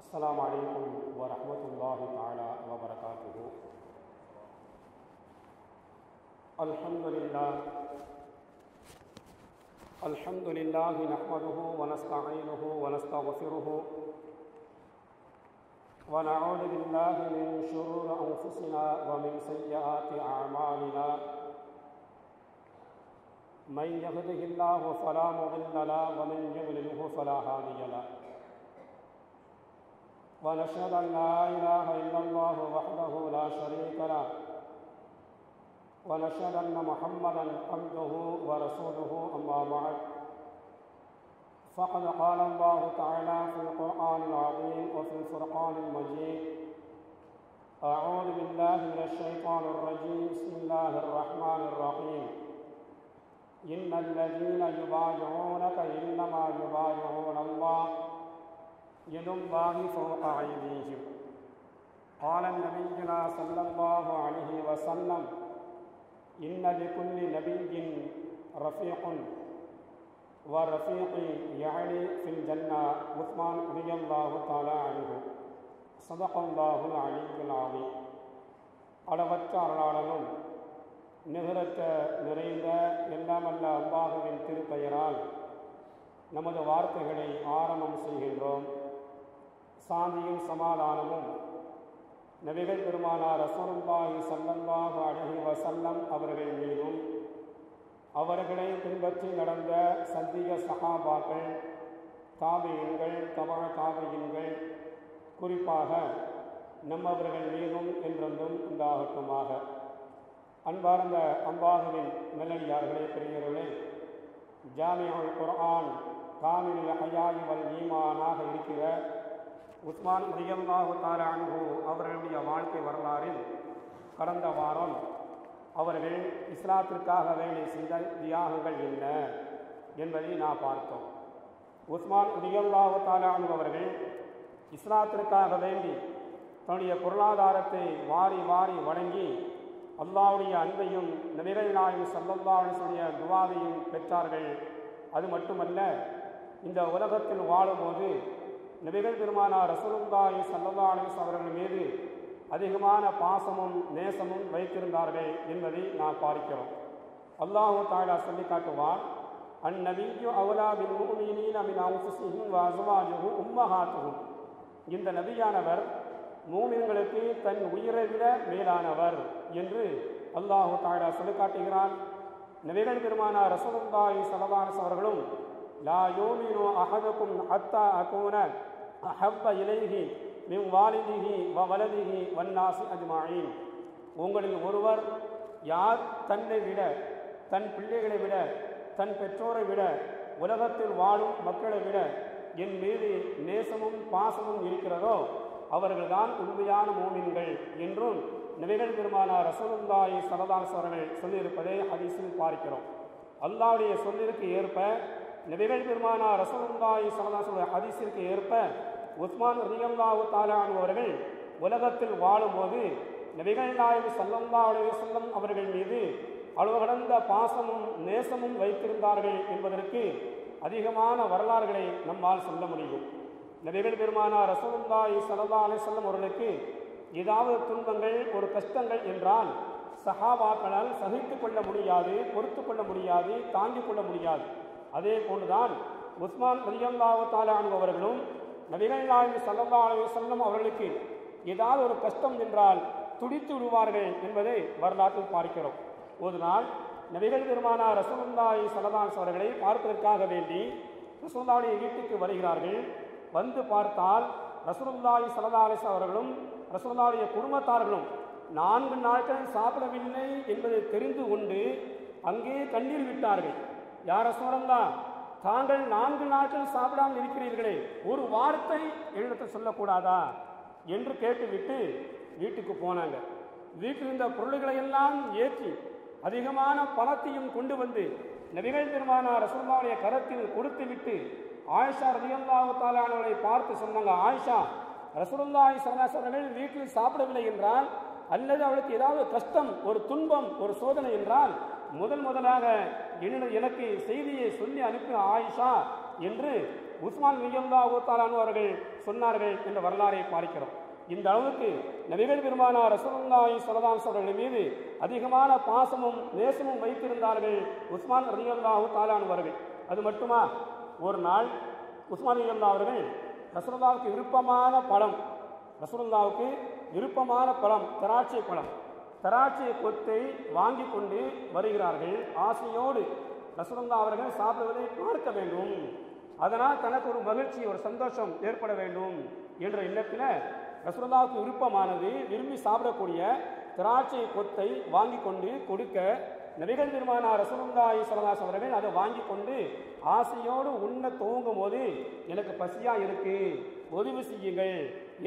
السلام عليكم ورحمة الله تعالى وبركاته. الحمد لله نحمده ونستعينه ونستغفره ونعوذ بالله من شرور أنفسنا ومن سيئات أعمالنا. من يهده الله فلا مضل له ومن يضلله فلا هادي له. ونشهد أن لا إله إلا الله وحده لا شريك له ونشهد أن محمدا عبده ورسوله. أما بعد فقد قال الله تعالى في القرآن العظيم وفي الفرقان المجيد: أعوذ بالله من الشيطان الرجيم. بسم الله الرحمن الرحيم. إن الذين يبايعونك إنما يبايعون الله يد الله فوق أيديهم. قال نبينا صلى الله عليه وسلم: إن لكل نبي رفيق ورفيقي يعني في الجنة. عثمان رضي الله تعالى عنه. صدق الله العلي العظيم. அளவற்ற அருளாளனும் நிகரற்ற நிறைந்த எல்லாமல்ல அல்லாஹ்வின் திருப்பெயரால் நமது வார்த்தைகளை ஆரம்பம் செய்கின்றோம். சாந்தியும் சமாதானமும் நபிகள் பெருமானார் ரசூலுல்லாஹி ஸல்லல்லாஹு அலைஹி வஸல்லம் அவர்கள் மீதும் அவர்களை பின்பற்றி நடந்த சத்திய சஹாபாக்கள், தாபியீன்கள், தபஅ தாபியீன்கள், குறிப்பாக நம்மவர்கள் மீதும் என்றென்றும் உண்டாகட்டுமாக. அன்பார்ந்த அல்லாஹ்வின் நல்லடியார்களே, பெரியவர்களே, ஜாமிஉல் குர்ஆன் காமிலுல் ஹயாஇ வல் ஈமானாக இருக்கிற உஸ்மான் ரலியல்லாஹு தஆலா அன்ஹு அவர்களுடைய வாழ்க்கை வரலாறில் கடந்த வாரம் அவர்கள் இஸ்லாத்திற்காக வேலை செய்த தியாகங்கள் என்ன என்பதை நாம் பார்த்தோம். உஸ்மான் ரலியல்லாஹு தஆலா அன்ஹு அவர்கள் இஸ்லாத்திற்காக வேண்டி தன்னுடைய பொருளாதாரத்தை வாரி வாரி வழங்கி அல்லாஹ்வுடைய அன்பையும் நபிகள் நாயகம் ஸல்லல்லாஹு அலைஹி வஸல்லம் துஆவையும் பெற்றார்கள். அது மட்டுமல்ல, இந்த உலகத்தில் வாழும்போது நபிகள் பெருமானார் ரசூலுல்லாஹி ஸல்லல்லாஹு அலைஹி வஸல்லம் அவர்கள் மீது அதிகமான பாசமும் நேசமும் வைத்திருந்தார்கள் என்பதை நாம் பார்க்கிறோம். அல்லாஹ் தஆலா சொல்லி காட்டுவார்: அந்நபியு அவ்லா பில் முஃமினீன மின் அன்ஃபுஸிஹிம் வ அஸ்வாஜுஹு உம்மஹாத்துஹும். இந்த நபியானவர் மூமின்களுக்கு தன் உயிரை விட மேலானவர் என்று அல்லாஹ் தஆலா சொல்லி காட்டுகிறான். நபிகள் பெருமானார் ரசூலுல்லாஹி ஸல்லல்லாஹு அலைஹி வஸல்லம் அவர்களும் லா யூமினு அஹதுக்கும் ஹத்தா அகூன அஹப்ப இலைஹி மின் வாலிதிஹி வ வலதிஹி வன்னாஸி அஜ்மஈன். உங்களில் ஒருவர் யார் தன்னை விட, தன் பிள்ளைகளை விட, தன் பெற்றோரை விட, உலகத்தில் வாழும் மக்களை விட என் மீது நேசமும் பாசமும் இருக்கிறதோ அவர்கள்தான் உண்மையான மூமின்கள் என்றும் நபிகள் பெருமானார் ரசூலுல்லாஹி ஸல்லல்லாஹு அலைஹி வஸல்லம் அவர்கள் சொல்லியிருப்பதை ஹதீஸில் பார்க்கிறோம். அல்லாஹ்வுடைய சொல்லிற்கு ஏற்ப, நபிகள் பெருமானார் ரசூலுல்லாஹி ஸல்லல்லாஹு அலைஹி வஸல்லம் ஹதீஸிற்கு ஏற்ப உஸ்மான் ரலியல்லாஹு தஆலா அன்ஹு அவர்கள் உலகத்தில் வாழும்போது நபிகள் நாயகம் ஸல்லல்லாஹு அலைஹி வஸல்லம் அவர்கள் மீது அளவு கடந்த பாசமும் நேசமும் வைத்திருந்தார்கள் என்பதற்கு அதிகமான வரலாறுகளை நம்மால் சொல்ல முடியும். நபிகள் பெருமானார் ரசூலுல்லாஹி ஸல்லல்லாஹு அலைஹி வஸல்லம் அவர்களுக்கு ஏதாவது துன்பங்கள், ஒரு கஷ்டங்கள் என்றால் சஹாபாக்களால் சகித்து கொள்ள முடியாது, பொறுத்து கொள்ள முடியாது, தாங்கிக் கொள்ள முடியாது. அதே போன்றுதான் உஸ்மான் ரலியல்லாஹு தஆலா அன்ஹு அவர்களும் நபிகள் நாயகம் ஸல்லல்லாஹு அலைஹி வஸல்லம் அவர்களுக்கு ஏதாவது ஒரு கஷ்டம் என்றால் துடித்து விடுவார்கள் என்பதை வரலாற்றில் பார்க்கிறோம். ஒரு நாள் நபிகள் பெருமானார் ரசூலுல்லாஹி ஸல்லல்லாஹு அலைஹி வஸல்லம் அவர்களை பார்ப்பதற்காக வேண்டி ரசூலுல்லாஹுடைய வீட்டுக்கு வருகிறார்கள். வந்து பார்த்தால் ரசூலுல்லாஹி ஸல்லல்லாஹு அலைஹி வஸல்லம் அவர்களும் ரசூலுல்லாஹுடைய குடும்பத்தார்களும் 4 நாட்கள் சாப்பிடவில்லை என்பதை தெரிந்து கொண்டு அங்கே கண்ணீர் விட்டார்கள். யார் ரசூலல்லாஹ், தாங்கள் 4 நாட்கள் சாப்பிடாமல் இருக்கிறீர்களே, ஒரு வார்த்தை என்னிடத்தில் சொல்லக்கூடாதா என்று கேட்டுவிட்டு வீட்டுக்கு போனாங்க. வீட்டில் இருந்த பொருள்களை எல்லாம் ஏற்றி அதிகமான பணத்தையும் கொண்டு வந்து நபிகள் பெருமானார் ரசூலுல்லாஹுடைய கரத்தில் கொடுத்து விட்டு ஆயிஷா ரலியல்லாஹு தஆலா அன்ஹாவை பார்த்து சொன்னாங்க: ஆயிஷா, ரசூலுல்லாஹி ஸல்லல்லாஹு அலைஹி வஸல்லம் வீட்டில் சாப்பிடவில்லை என்றால், அல்லது அவளுக்கு ஏதாவது கஷ்டம், ஒரு துன்பம், ஒரு சோதனை என்றால் முதலாக எனக்கு செய்தியை சொல்லி அனுப்பின ஆயிஷா என்று உஸ்மான் ரலியல்லாஹு தஆலா அன்ஹு அவர்கள் சொன்னார்கள் என்ற வரலாறை பார்க்கிறோம். இந்த அளவுக்கு நபிகள் பெருமானார் ரசூலுல்லாஹி ஸல்லல்லாஹு அலைஹி வஸல்லம் அவர்கள் மீது அதிகமான பாசமும் நேசமும் வைத்திருந்தார்கள் உஸ்மான் ரலியல்லாஹு தஆலா அன்ஹு அவர்கள். அது மட்டுமா, ஒரு நாள் உஸ்மான் ரலியல்லாஹு அவர்கள் ரசூலுல்லாஹ்வுக்கு விருப்பமான பழம், ரசூலுல்லாஹ்வுக்கு விருப்பமான பழம் திராட்சை பழம், திராட்சை கொத்தை வாங்கி கொண்டு வருகிறார்கள். ஆசையோடு ரசூலுல்லாஹ் அவர்கள் சாப்பிடுவதை பார்க்க வேண்டும், அதனால் தனக்கு ஒரு மகிழ்ச்சி, ஒரு சந்தோஷம் ஏற்பட வேண்டும் என்ற எண்ணத்தில் ரசூலுல்லாஹ்வுக்கு விருப்பமானது, விரும்பி சாப்பிடக்கூடிய திராட்சை கொத்தை வாங்கி கொண்டு கொடுக்க நபிகள் பெருமானார் ரசூலுல்லாஹி ஸல்லல்லாஹு அலைஹி அவர்கள் அதை வாங்கி கொண்டு ஆசையோடு உண்ண துவங்கும் போது எனக்கு பசியா இருக்கு, உதவி செய்யுங்கள்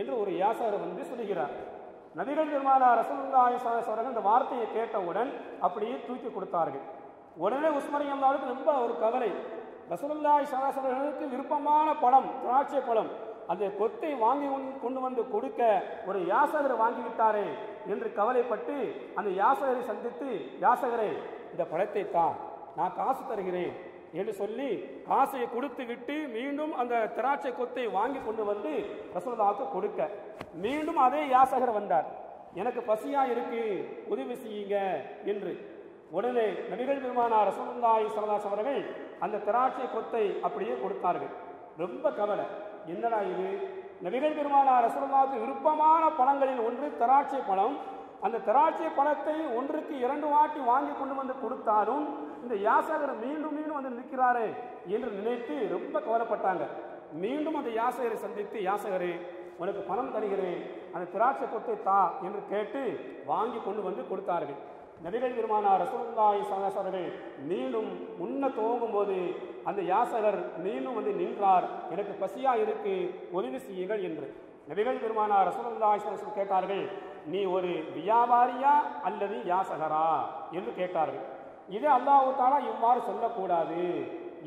என்று ஒரு யாசகர் வந்து சொல்லுகிறார். நபிகள் பெருமானார் ரசூலுல்லாஹி ஸல்லல்லாஹு அலைஹி அவர்கள் இந்த வார்த்தையை கேட்டவுடன் அப்படியே தூக்கி கொடுத்தார்கள். உடனே உஸ்மான் ரலியல்லாஹு ரொம்ப ஒரு கவலை. ரசூலுல்லாஹி ஸல்லல்லாஹு அலைஹி அவர்களுக்கு விருப்பமான பழம், திராட்சை பழம், அந்த கொத்தை வாங்கி கொண்டு வந்து கொடுக்க ஒரு யாசகரை வாங்கிவிட்டாரே என்று கவலைப்பட்டு அந்த யாசகரை சந்தித்து, யாசகரை இந்த பழத்தை தான், நான் காசு தருகிறேன் என்று சொல்லி காசை கொடுத்து விட்டு மீண்டும் அந்த திராட்சை கொத்தை வாங்கி கொண்டு வந்து ரசூலுல்லாஹ்வுக்கு கொடுக்க மீண்டும் அதே யாசகர் வந்தார். எனக்கு பசியா இருக்கு, உதவி செய்யுங்க என்று. உடனே நபிகள் பெருமானார் ரசூலுல்லாஹி ஸல்லல்லாஹு அலைஹி அவர்கள் அந்த திராட்சை கொத்தை அப்படியே கொடுத்தார்கள். ரொம்ப கவலை, என்னடா இது, நபிகள் பெருமானார் ரசூலுல்லாஹ்வுக்கு விருப்பமான பழங்களில் ஒன்று திராட்சை பழம், அந்த திராட்சை பழத்தை ஒன்றுக்கு 2 வாட்டி வாங்கி கொண்டு வந்து கொடுத்தாலும் இந்த யாசகர் மீண்டும் மீண்டும் வந்து நிற்கிறாரே என்று நினைத்து ரொம்ப கவலைப்பட்டாங்க. மீண்டும் அந்த யாசகரை சந்தித்து, யாசகரே உனக்கு பணம் தருகிறேன், அந்த திராட்சை கொத்தை தா என்று கேட்டு வாங்கி கொண்டு வந்து கொடுத்தார்கள். நபிகள் பெருமானார் ரசூலுல்லாஹி ஸல்லல்லாஹு அலைஹி அவர்கள் மீண்டும் உண்ண துவங்கும் போது அந்த யாசகர் மீண்டும் வந்து நின்றார், எனக்கு பசியா இருக்கு, உதவி செய்யுங்கள் என்று. நபிகள் பெருமானார் ரசூலுல்லாஹி ஸல்லல்லாஹு அலைஹி வஸல்லம் கேட்டார்கள், நீ ஒரு வியாபாரியா அல்லது யாசகரா என்று கேட்டார்கள். இது அல்லாஹ் தஆலா இவ்வாறு சொல்லக்கூடாது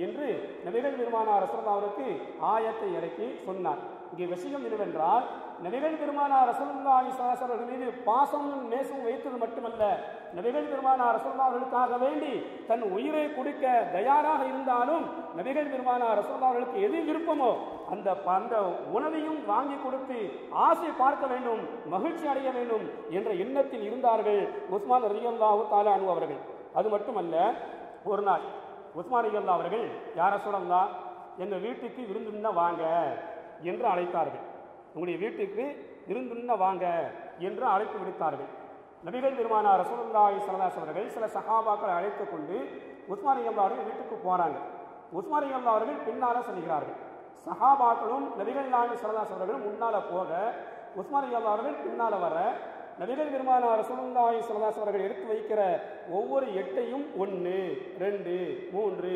என்று நபிகள் பெருமானார் ரசூலுல்லாஹி அவருக்கு ஆயத்தை இறக்கி சொன்னார். இங்கே விஷயம் என்னவென்றால், நபிகள் பெருமானார் ரசூலுல்லாஹி ஸல்லல்லாஹு அலைஹி வஸல்லம் மீது பாசமும் நேசமும் வைத்தது மட்டுமல்ல, நபிகள் பெருமானார் ரசூலுல்லாஹி அவர்களுக்காக வேண்டி தன் உயிரை கொடுக்க தயாராக இருந்தாலும் நபிகள் பெருமானார் ரசூலுல்லாஹி அவர்களுக்கு எது விருப்பமோ அந்த உணவையும் வாங்கி கொடுத்து ஆசை பார்க்க வேண்டும், மகிழ்ச்சி அடைய வேண்டும் என்ற எண்ணத்தில் இருந்தார்கள் உஸ்மான் ரலியல்லாஹு தஆலா அன்ஹு அவர்கள். அது மட்டுமல்ல, ஒரு நாள் உஸ்மான் ரலியல்லாஹு அவர்கள், யா ரசூலல்லாஹ் எங்கள் வீட்டுக்கு விருந்துண்ண வாங்க என்று அழைத்தார்கள். உங்களுடைய வீட்டுக்கு விருந்துண்ண வாங்க என்று அழைப்பு விடுத்தார்கள். நபிகள் பெருமானார் ரசூலுல்லாஹி ஸல்லல்லாஹு அலைஹி அவர்கள் சில சஹாபாக்களை அழைத்து கொண்டு உஸ்மான் ரலியல்லாஹு அவர்கள் வீட்டுக்கு போறாங்க. உஸ்மான் ரலியல்லாஹு அவர்கள் பின்னால செல்கிறார்கள். சஹாபாக்களும் நபிகள் நாயகம் ஸல்லல்லாஹு அலைஹி அவர்கள் முன்னால போக உஸ்மான் ரலியல்லாஹு அவர்கள் பின்னால வர நபிகள் பெருமானார் ரசூலுல்லாஹி ஸல்லல்லாஹு அலைஹி அவர்கள் எடுத்து வைக்கிற ஒவ்வொரு எட்டையும் 1, 2, 3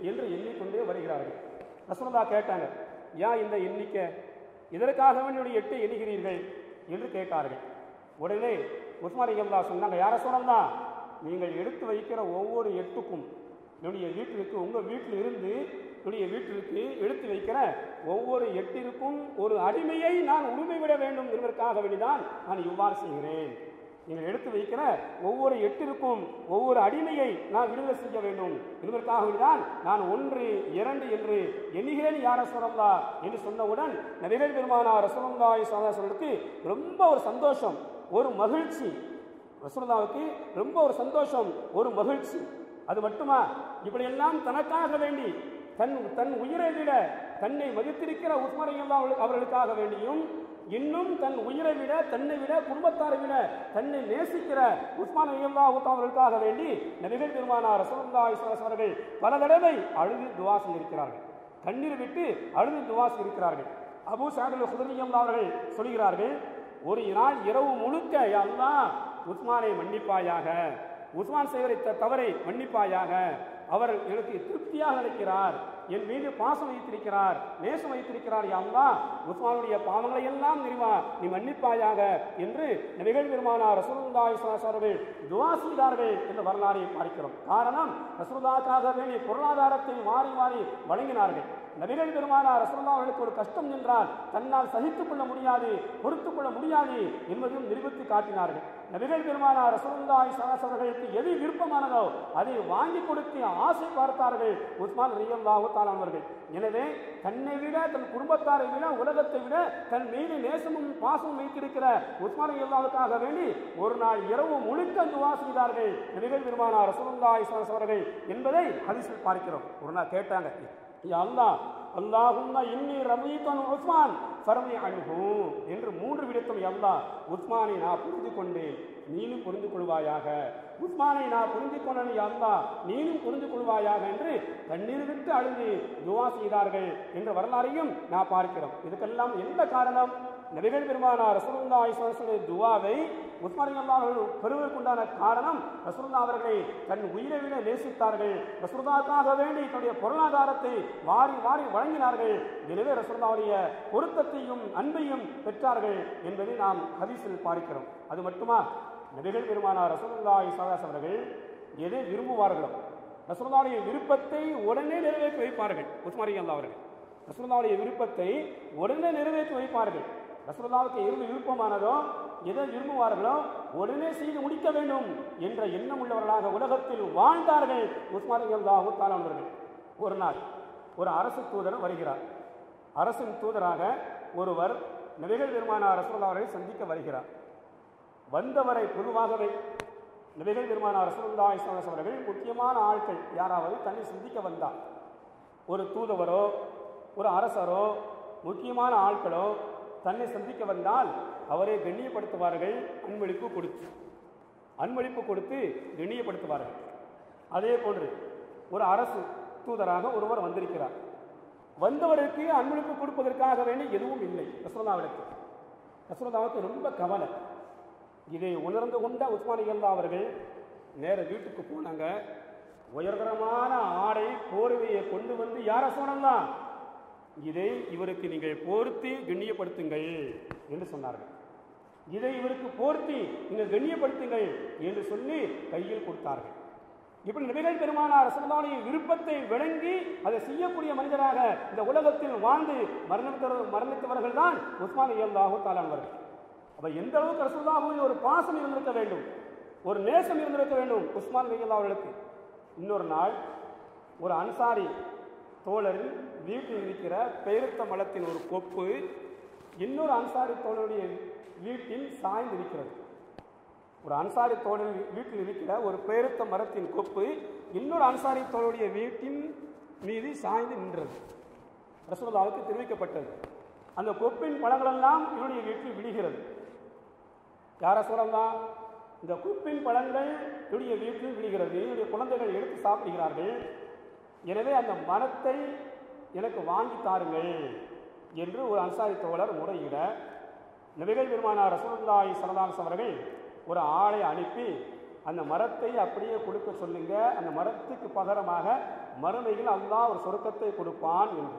என்று எண்ணிக்கொண்டே வருகிறார்கள். ரசூலுல்லாஹ் கேட்டாங்க, ஏன் இந்த எண்ணிக்கை, இதற்காக என்னுடைய எட்டை எண்ணுகிறீர்கள் என்று கேட்டார்கள். உடனே உஸ்மான் ரலியல்லாஹு சொன்னாங்க, யா ரசூலல்லாஹ் நீங்கள் எடுத்து வைக்கிற ஒவ்வொரு எட்டுக்கும் என்னுடைய வீட்டிற்கு, உங்கள் வீட்டில் இருந்து என்னுடைய வீட்டிற்கு எடுத்து வைக்கிற ஒவ்வொரு எட்டிற்கும் ஒரு அடிமையை நான் உரிமை விட வேண்டும் என்பதற்காக வேண்டிதான் நான் இவ்வாறு செய்கிறேன். நீங்கள் எடுத்து வைக்கிற ஒவ்வொரு எட்டிற்கும் ஒவ்வொரு அடிமையை நான் விடுதலை செய்ய வேண்டும் என்பதற்காக வேண்டிதான் நான் 1, 2 என்று எண்ணுகிறேன் யா ரசூலல்லாஹ் என்று சொன்னவுடன் நபிகள் பெருமானார் ரசூலுல்லாஹி ஸல்லல்லாஹு அலைஹி வஸல்லுக்கு ரொம்ப ஒரு சந்தோஷம், ஒரு மகிழ்ச்சி. ரசூலுல்லாஹ்வுக்கு ரொம்ப ஒரு சந்தோஷம், ஒரு மகிழ்ச்சி. அது மட்டுமா, இப்படியெல்லாம் தனக்காக வேண்டி தன் உயிரை விட தன்னை மதித்திருக்கிற உஸ்மான் ரலியல்லாஹு அவர்களுக்காக வேண்டியும், இன்னும் தன் உயிரை விட, தன்னை விட, குடும்பத்தாரை விட தன்னை நேசிக்கிற உஸ்மான் ரலியல்லாஹு அவர்களுக்காக வேண்டி நபிகள் பெருமானார் ரசூலுல்லாஹி ஸல்லல்லாஹு அலைஹி அவர்கள் பல தடவை அழுது துஆ செய்திருக்கிறார்கள், கண்ணீர் விட்டு அழுது துஆ செய்திருக்கிறார்கள். அபூ ஸஈத் அல்-குத்ரி ரலியல்லாஹு அவர்கள் சொல்கிறார்கள், ஒரு நாள் இரவு முழுக்க, யா அல்லாஹ் உஸ்மானை மன்னிப்பாயாக, உஸ்மான் செய்கிற தவறை மன்னிப்பாயாக, அவர் எனக்கு திருப்தியாக இருக்கிறார், என் மீது பாசம் வைத்திருக்கிறார், நேசம் வைத்திருக்கிறார், யா அல்லாஹ் உஸ்மானுடைய பாவங்களை எல்லாம் நீ மன்னிப்பாயாக என்று நபிகள் பெருமானார் ரசூலுல்லாஹி ஸல்லல்லாஹு அலைஹி அவர்கள் துஆ செய்தார்கள் என்ற வரலாறை பார்க்கிறோம். காரணம், ரசூலுல்லாஹ்வுக்காக வேண்டிய பொருளாதாரத்தை மாறி மாறி வழங்கினார்கள். நபிகள் பெருமானார் ரசூலுல்லாஹி அவர்களுக்கு ஒரு கஷ்டம் என்றால் தன்னால் சகித்துக் கொள்ள முடியாது, பொறுத்துக் கொள்ள முடியாது என்பதையும் நிரூபித்து காட்டினார்கள். நபிகள் பெருமானார் ரசூலுல்லாஹி ஸல்லல்லாஹு அலைஹி அவர்களுக்கு எது விருப்பமானதோ அதை வாங்கி கொடுத்து ஆசை பார்த்தார்கள் உஸ்மான் ரலியல்லாஹு தஆலா அவர்கள். எனவே தன்னை விட, தன் குடும்பத்தாரை விட, உலகத்தை விட தன் மீது நேசமும் பாசமும் வைத்திருக்கிற உஸ்மான் ரலியல்லாஹுக்காக வேண்டி ஒரு நாள் இரவு முழுக்க துஆ செய்தார்கள் நபிகள் பெருமானார் ரசூலுல்லாஹி ஸல்லல்லாஹு அலைஹி அவர்கள் என்பதை ஹதீஸில் பார்க்கிறோம். ஒரு நாள் கேட்டாங்க, யா அல்லாஹ், அல்லாஹும்ம இன்னி ரமீதன் உஸ்மான் ஃபர்மி அன்ஹு என்று 3 விடத்தும், யா அல்லாஹ், உஸ்மானை நான் புரிந்து கொண்டேன், நீனும் புரிந்து கொள்வாயாக, உஸ்மானை நான் புரிந்து கொண்டேன், யா அல்லாஹ், நீனும் புரிந்து கொள்வாயாக என்று கண்ணீர் விட்டு அழுது துஆ செய்தார்கள் என்ற வரலாறையும் நான் பார்க்கிறோம். இதுக்கெல்லாம் என்ன காரணம்? நபிகள் பெருமானார் ரசூலுல்லாஹி ஸல்லல்லாஹு அலைஹி வஸல்லம் துஆவை உஸ்மான் ரலியல்லாஹு அன்ஹு பெறுவதற்குண்டான காரணம் ரசூலுல்லாஹ் அவர்களை தன் உயிரை விட நேசித்தார்கள். ரசூலுல்லாஹ்வுக்காக வேண்டி தன்னுடைய பொருளாதாரத்தை வாரி வாரி வழங்கினார்கள். எனவே ரசூலுல்லாஹ்வுடைய பொருத்தத்தையும் அன்பையும் பெற்றார்கள் என்பதை நாம் ஹதீஸில் பார்க்கிறோம். அது மட்டுமா, நபிகள் பெருமானார் ரசூலுல்லாஹி ஸல்லல்லாஹு அலைஹி அவர்கள் எதை விரும்புவார்களோ ரசூலுல்லாஹ்வுடைய விருப்பத்தை உடனே நிறைவேற்றி வைப்பார்கள். உஸ்மான் ரலியல்லாஹு அவர்கள் ரசூலுல்லாஹ்வுடைய விருப்பத்தை உடனே நிறைவேற்றி வைப்பார்கள். ரசூலுல்லாஹ்வுக்கு எது விருப்பமானதோ, எதை விரும்புவார்களோ உடனே செய்து முடிக்க வேண்டும் என்ற எண்ணம் உள்ளவர்களாக உலகத்தில் வாழ்ந்தார்கள் உஸ்மான் ரலியல்லாஹு தஆலா அவர்கள். ஒரு நாள் ஒரு அரசு தூதர் வருகிறார். அரசின் தூதராக ஒருவர் நபிகள் பெருமானார் ரசூலுல்லாஹி அவர்களை சந்திக்க வருகிறார். வந்தவரை பொதுவாகவே நபிகள் பெருமானார் ரசூலுல்லாஹி அவர்கள் முக்கியமான ஆட்கள் யாராவது தன்னை சந்திக்க வந்தார், ஒரு தூதுவரோ ஒரு அரசரோ முக்கியமான ஆட்களோ தன்னை சந்திக்க வந்தால் அவரை கண்ணியப்படுத்துவார்கள், அன்பளிப்பு கொடுத்து கண்ணியப்படுத்துவார்கள். அதே போன்று ஒரு அரசு தூதராக ஒருவர் வந்திருக்கிறார். வந்தவருக்கு அன்பளிப்பு கொடுப்பதற்காக வேண்டி எதுவும் இல்லை. ரசூலுல்லாஹ்வுக்கு ரொம்ப கவலை. இதை உணர்ந்து கொண்ட உஸ்மான் ரலியல்லாஹு அவர்கள் நேர வீட்டுக்கு போனாங்க. உயர்தரமான ஆடை போர்வையை கொண்டு வந்து, யார சொன்னலாம், இதை இவருக்கு நீங்கள் போர்த்தி கண்ணியப்படுத்துங்கள் என்று சொன்னார்கள். இதை இவருக்கு போர்த்தி நீங்கள் கண்ணியப்படுத்துங்கள் என்று சொல்லி கையில் கொடுத்தார்கள். இப்படி நபிகள் பெருமானார் ரசூலுல்லாஹ்வுடைய விருப்பத்தை விளங்கி அதை செய்யக்கூடிய மனிதராக இந்த உலகத்தில் வாழ்ந்து மரணித்தவர்கள் தான் உஸ்மான் ரலியல்லாஹு தஆலா அவர்கள். அப்ப எந்த அளவுக்கு ரசூலுல்லாஹ்வுடைய ஒரு பாசம் இருந்திருக்க வேண்டும், ஒரு நேசம் இருந்திருக்க வேண்டும் உஸ்மான் ரலியல்லாஹு அவர்களுக்கு. இன்னொரு நாள் ஒரு அன்சாரி தோழரின் வீட்டில் இருக்கிற பேருத்த மலத்தின் ஒரு கொப்பு இன்னொரு அன்சாரி தோழருடைய வீட்டில் சாய்ந்து இருக்கிறது. ஒரு அன்சாரி தோழர் வீட்டில் இருக்கிற ஒரு பேருத்த மரத்தின் கொப்பு இன்னொரு அன்சாரி தோழருடைய வீட்டின் மீது சாய்ந்து நின்றது. ரசூலுல்லாஹ்வுக்கு தெரிவிக்கப்பட்டது. அந்த கொப்பின் பழங்களெல்லாம் இவருடைய வீட்டில் விழுகிறது. யார சொல்லலாம், இந்த கொப்பின் பழங்கள் இவருடைய வீட்டில் விழுகிறது, இவருடைய குழந்தைகள் எடுத்து சாப்பிடுகிறார்கள், எனவே அந்த மரத்தை எனக்கு வாங்கி தாருங்கள் என்று ஒரு அன்சாரி தோழர் முறையிட நபிகள் பெருமானார் ரசூலுல்லாஹி ஸல்லல்லாஹு அலைஹி அவர்கள் ஒரு ஆளை அனுப்பி அந்த மரத்தை அப்படியே கொடுக்க சொல்லுங்க, அந்த மரத்துக்கு பகரமாக மறுமையில் அல்லாஹ் ஒரு சொர்க்கத்தை கொடுப்பான் என்று,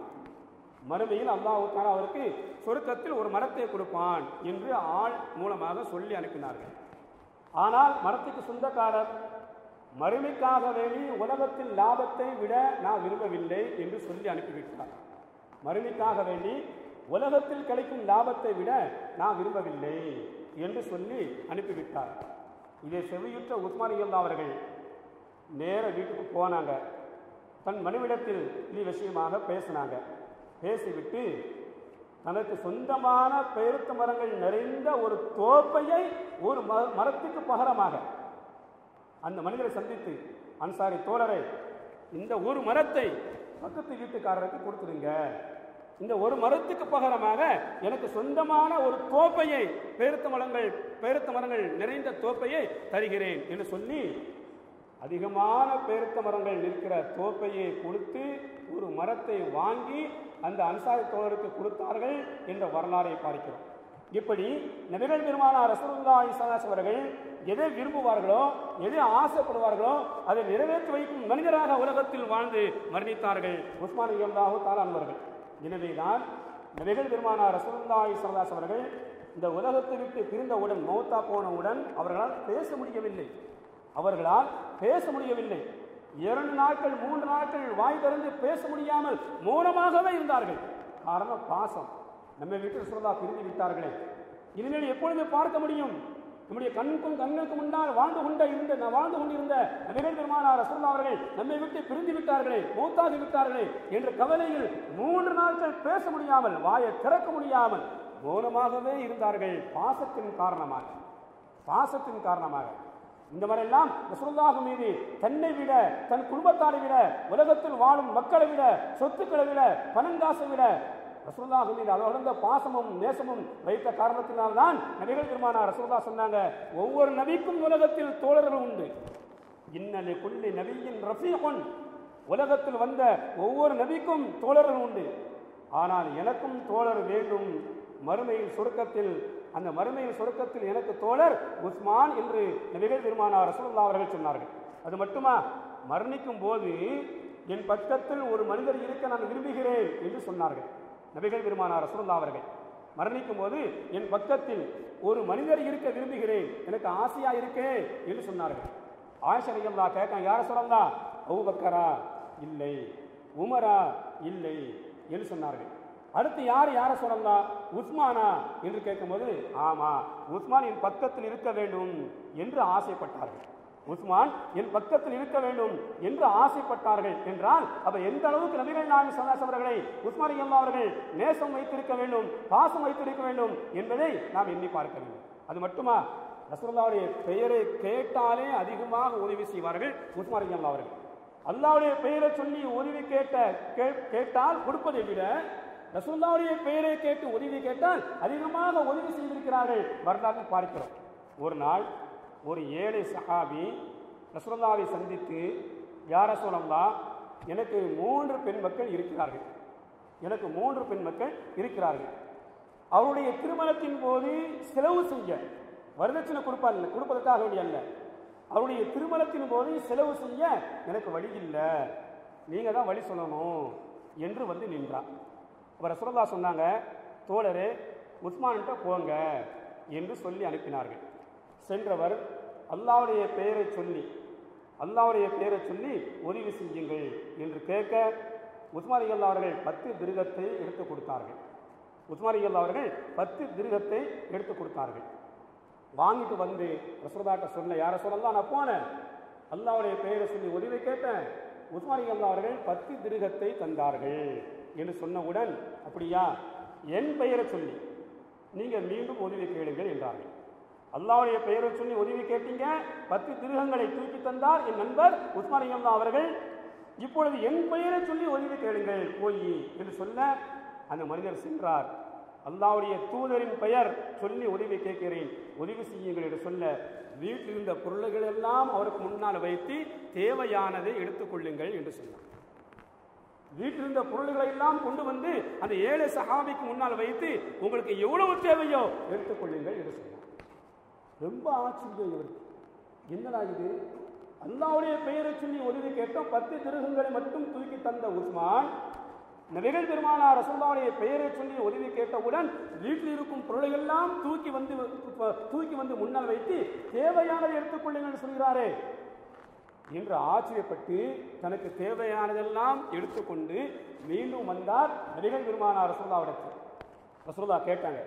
மறுமையில் அல்லாஹ் தஆலா அவருக்கு சொர்க்கத்தில் ஒரு மரத்தை கொடுப்பான் என்று ஆள் மூலமாக சொல்லி அனுப்பினார்கள். ஆனால் மரத்துக்கு சொந்தக்காரர் மறுமைக்காக வேண்டி உலகத்தில் லாபத்தை விட நான் விரும்பவில்லை என்று சொல்லி அனுப்பிவிட்டார். மறுமைக்காக வேண்டி உலகத்தில் கிடைக்கும் லாபத்தை விட நான் விரும்பவில்லை என்று சொல்லி அனுப்பிவிட்டார். இதை செவியுற்ற உஸ்மான் ரலியல்லாஹு அவர்கள் நேர வீட்டுக்கு போனாங்க. தன் மனைவிடத்தில் இது விஷயமாக பேசினாங்க. பேசிவிட்டு தனக்கு சொந்தமான பேருத்த மரங்கள் நிறைந்த ஒரு தோப்பையை ஒரு மரத்துக்கு பகரமாக அந்த மனிதரை சந்தித்து, அன்சாரி தோழரை, இந்த ஒரு மரத்தை பக்கத்து வீட்டுக்காரருக்கு கொடுத்துருங்க, இந்த ஒரு மரத்துக்கு பகரமாக எனக்கு சொந்தமான ஒரு தோப்பையை, பேருத்த மரங்கள் நிறைந்த தோப்பையை தருகிறேன் என்று சொல்லி அதிகமான பேருத்த மரங்கள் நிற்கிற தோப்பையை கொடுத்து ஒரு மரத்தை வாங்கி அந்த அன்சாரி தோழருக்கு கொடுத்தார்கள் என்ற வரலாறை பார்க்கிறோம். இப்படி நபிகள் பெருமானார் ரசூலுல்லாஹி ஸல்லல்லாஹு அலைஹி அவர்கள் எதை விரும்புவார்களோ, எதை ஆசைப்படுவார்களோ அதை நிறைவேற்றி வைக்கும் மனிதராக உலகத்தில் வாழ்ந்து மரணித்தார்கள் உஸ்மான் ரலியல்லாஹு தஆலா அவர்கள். எனவேதான் நபிகள் பெருமானார் ரசூலுல்லாஹி ஸல்லல்லாஹு அலைஹி அவர்கள் இந்த உலகத்தை விட்டு பிரிந்தவுடன், மௌத்தா போனவுடன் அவர்களால் பேச முடியவில்லை. 2 நாட்கள் 3 நாட்கள் வாய் திறந்து பேச முடியாமல் மௌனமாகவே இருந்தார்கள். காரணம் பாசம். நம்மை விட்டு ரசூலுல்லாஹ் பிரிந்து விட்டார்களே, இனிமேல் எப்பொழுது பார்க்க முடியும்? நம்முடைய கண்ணுக்கு முன்னால் வாழ்ந்து கொண்டிருந்த நபிகள் பெருமானார் ரசூலுல்லாஹ் அவர்கள் நம்மை விட்டு பிரிந்து விட்டார்களே, மௌத்தாகி விட்டார்களே என்ற கவலையில் 3 நாட்கள் பேச முடியாமல், வாயை திறக்க முடியாமல் மௌனமாகவே இருந்தார்கள். பாசத்தின் காரணமாக. இந்த மாதிரிலாம் ரசூலுல்லாஹ் மீது தன்னை விட, தன் குடும்பத்தாரை விட, உலகத்தில் வாழும் மக்களை விட, சொத்துக்களை விட, பணங்காசை விட ரசூலுல்லாஹ் மீது அளவிறந்த பாசமும் நேசமும் வைத்த காரணத்தினால்தான் நபிகள் பெருமானார் ரசூலுல்லாஹ் சொன்னாங்க, ஒவ்வொரு நபிக்கும் உலகத்தில் தோழர்கள் உண்டு. இன்னலி குல்லி நபியின் ரஃபீகுன், உலகத்தில் வந்த ஒவ்வொரு நபிக்கும் தோழர்கள் உண்டு. ஆனால் எனக்கும் தோழர் வேண்டும் மறுமையில் சொர்க்கத்தில். அந்த மறுமையில் சொர்க்கத்தில் எனக்கு தோழர் உஸ்மான் என்று நபிகள் பெருமானார் ரசூலுல்லாஹ் அவர்கள் சொன்னார்கள். அது மட்டுமா, மரணிக்கும் போது என் பக்கத்தில் ஒரு மனிதர் இருக்க நான் விரும்புகிறேன் என்று சொன்னார்கள். நபிகள் பெருமானார் ரசூலுல்லாஹ் அவர்கள் மரணிக்கும் போது என் பக்கத்தில் ஒரு மனிதர் இருக்க விரும்புகிறேன், எனக்கு ஆசையா இருக்கே என்று சொன்னார்கள். ஆயிஷா ரலியல்லாஹு கேட்க, யார சொல்லலாம்? அபூபக்கரா? இல்லை. உமரா? இல்லை என்று சொன்னார்கள். அடுத்து யார சொல்லலாம்? உஸ்மானா என்று கேட்கும்போது, ஆமா, உஸ்மான் என் பக்கத்தில் இருக்க வேண்டும் என்று ஆசைப்பட்டார்கள். உஸ்மான் என் பக்கத்தில் இருக்க வேண்டும் என்று ஆசைப்பட்டார்கள் என்றால், அப்ப எந்த அளவுக்கு நபிகள் நாயகம் ஸல்லல்லாஹு அலைஹி அவர்களை உஸ்மான் ரலியல்லாஹு அவர்கள் நேசம் வைத்திருக்க வேண்டும், பாசம் வைத்திருக்க வேண்டும் என்பதை நாம் எண்ணி பார்க்க வேண்டும். அது மட்டுமா, ரசூலுல்லாஹ்வுடைய பெயரை கேட்டாலே அதிகமாக உதவி செய்வார்கள் உஸ்மான் ரலியல்லாஹு அவர்கள். அல்லாஹ்வுடைய பெயரை சொல்லி உதவி கேட்டால் கொடுப்பதை விட ரசூலுல்லாஹ்வுடைய பெயரை கேட்டு உதவி கேட்டால் அதிகமாக உதவி செய்திருக்கிறார்கள். வரலாற்றில் பார்க்கிறோம். ஒரு நாள் ஒரு ஏழை சஹாபி ரசூலுல்லாஹ்வை சந்தித்து, யா ரசூலல்லாஹ், எனக்கு 3 பெண் மக்கள் இருக்கிறார்கள். அவருடைய திருமணத்தின் போது செலவு செய்ய, வரதட்சணை கொடுப்பதற்காக வேண்டிய அல்ல, அவருடைய திருமணத்தின் போது செலவு செய்ய எனக்கு வழி இல்லை, நீங்க தான் வழி சொல்லணும் என்று வந்து நின்றார். அவர் ரசூலுல்லாஹ் சொன்னாங்க, தோழரே உஸ்மான்கிட்ட போங்க என்று சொல்லி அனுப்பினார்கள். சென்றவர் அல்லாஹ்வுடைய பெயரை சொல்லி உதவி செய்யுங்கள் என்று கேட்க, உஸ்மான் ரலியல்லாஹு அவர்கள் 10 திர்ஹத்தை எடுத்து கொடுத்தார்கள். வாங்கிட்டு வந்து ரசூலுல்லாஹ்ட்ட சொன்ன, யார சொல்லலாம், நான் போனேன், அல்லாஹ்வுடைய பெயரை சொல்லி உதவி கேட்டேன், உஸ்மான் ரலியல்லாஹு அவர்கள் 10 திர்ஹத்தை தந்தார்கள் என்று சொன்னவுடன், அப்படியா, என் பெயரை சொல்லி நீங்க மீண்டும் உதவி கேளுங்கள் என்றார்கள். அல்லாஹ்வுடைய பெயரை சொல்லி உதவி கேட்டீங்க, 10 திர்ஹங்களை தூக்கி தந்தார் என் நண்பர் உஸ்மான் ரலியல்லாஹு அவர்கள், இப்பொழுது என் பெயரை சொல்லி உதவி கேளுங்கள் போய் என்று சொல்ல, அந்த மனிதர் சென்றார். அல்லாஹ்வுடைய தூதரின் பெயர் சொல்லி உதவி கேட்கிறேன், உதவி செய்யுங்கள் என்று சொல்ல, வீட்டில் இருந்த பொருள்கள் எல்லாம் அவருக்கு முன்னால் வைத்து தேவையானதை எடுத்துக்கொள்ளுங்கள் என்று சொன்னார். வீட்டில் இருந்த பொருள்களை எல்லாம் கொண்டு வந்து அந்த ஏழை சஹாபிக்கு முன்னால் வைத்து, உங்களுக்கு எவ்வளவு தேவையோ எடுத்துக்கொள்ளுங்கள் என்று சொன்னார். ரொம்ப ஆச்சரியம் இவருக்கு, என்னடா இது, அல்லாஹ்வுடைய பெயரை சொல்லி உதவி கேட்டோம், 10 திர்ஹங்களை மட்டும் தூக்கி தந்த உஸ்மான், நபிகள் பெருமானார் ரசூலுல்லாஹ்வுடைய பெயரை சொல்லி உதவி கேட்டவுடன் வீட்டில் இருக்கும் பொருளையெல்லாம் தூக்கி வந்து முன்னால் வைத்து தேவையானதை எடுத்துக்கொள்ளுங்கள் சொல்கிறாரே என்று ஆச்சரியப்பட்டு தனக்கு தேவையானதெல்லாம் எடுத்துக்கொண்டு மீண்டும் வந்தார் நபிகள் பெருமானார் ரசூலுல்லாஹ்விடத்தில். ரசூலுல்லாஹ் கேட்டாங்க,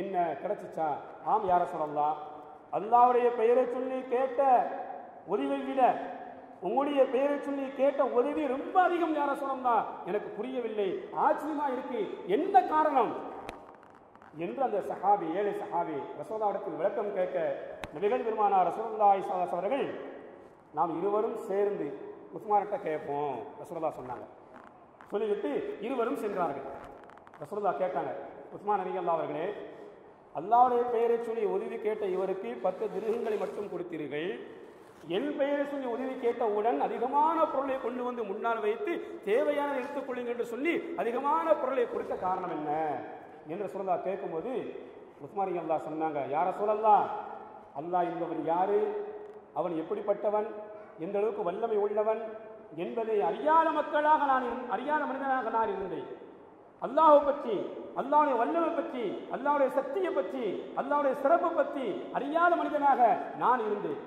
என்ன கிடைச்சிச்சா? ஆம் யா ரசூலல்லாஹ், அல்லாஹ்வுடைய பெயரை சொல்லி கேட்ட உதவியை விட உங்களுடைய பெயரை சொல்லி கேட்ட உதவி ரொம்ப அதிகம் யா ரசூலல்லாஹ், எனக்கு புரியவில்லை, ஆச்சரியமா இருக்கு, என்ன காரணம் என்று அந்த சஹாபி, ஏழை சஹாபி ரசூலுல்லாஹ்விடத்தில் விளக்கம் கேட்க, நபிகள் பெருமானார் ரசூலுல்லாஹி ஸல்லல்லாஹு அலைஹி அவர்கள், நாம் இருவரும் சேர்ந்து உஸ்மான்கிட்ட கேட்போம் ரசூலுல்லாஹ் சொன்னாங்க. சொல்லிவிட்டு இருவரும் சென்றார்கள். ரசூலுல்லாஹ் கேட்டாங்க, உஸ்மான் ரலியல்லாஹு அவர்களே, அல்லாஹ்வுடைய பெயரை சொல்லி உதவி கேட்ட இவருக்கு 10 திர்ஹங்களை மட்டும் கொடுத்தீர்கள், என் பெயரை சொல்லி உதவி கேட்டவுடன் அதிகமான பொருளை கொண்டு வந்து முன்னால் வைத்து தேவையானதை எடுத்துக்கொள்ளுங்கள் என்று சொல்லி அதிகமான பொருளை கொடுத்த காரணம் என்ன என்று ரசூலுல்லாஹ் கேட்கும்போது உஸ்மான் ரலியல்லாஹு சொன்னாங்க, யா ரசூலல்லாஹ், அல்லாஹ் என்பவன் யாரு, அவன் எப்படிப்பட்டவன், எந்த அளவுக்கு வல்லமை உள்ளவன் என்பதை அறியாத மனிதனாக நான் இருந்தேன். அல்லாஹ்வை பற்றி, அல்லாஹ்வுடைய வல்லமை பற்றி, அல்லாஹ்வுடைய சக்தியை பற்றி, அல்லாஹ்வுடைய சிறப்பை பற்றி அறியாத மனிதனாக நான் இருந்தேன்.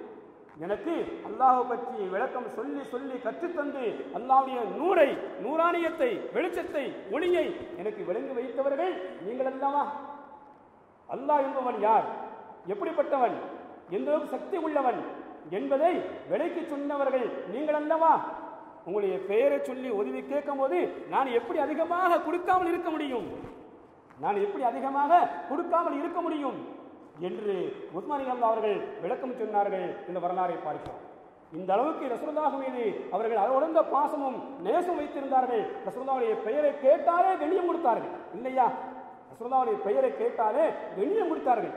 எனக்கு அல்லாஹ் பற்றி விளக்கம் சொல்லி சொல்லி கற்றுத்தந்து அல்லாஹ்வுடைய நூறானியத்தை, வெளிச்சத்தை, ஒளியை எனக்கு விளங்கி வைத்தவர்கள் நீங்கள் அல்லவா? அல்லாஹ் என்பவன் யார், எப்படிப்பட்டவன், எந்த அளவுக்கு சக்தி உள்ளவன் என்பதை விலைக்கு சொன்னவர்கள் நீங்கள் அல்லவா? உங்களுடைய பெயரை சொல்லி உதவி கேட்கும் போது நான் எப்படி அதிகமாக கொடுக்காமல் இருக்க முடியும், நான் எப்படி அதிகமாக கொடுக்காமல் இருக்க முடியும் என்று உஸ்மான் ரலியல்லாஹு அவர்கள் விளக்கம் சொன்னார்கள். இந்த வரலாறை பார்க்கிறோம். இந்த அளவுக்கு ரசூலுல்லாஹ் மீது அவர்கள் அளவுடந்த பாசமும் நேசம் வைத்திருந்தார்கள். ரசூலுல்லாஹ்வுடைய பெயரை கேட்டாலே கண்ணியம் கொடுத்தார்கள் இல்லையா? ரசூலுல்லாஹ்வுடைய பெயரை கேட்டாலே கண்ணியம் கொடுத்தார்கள்.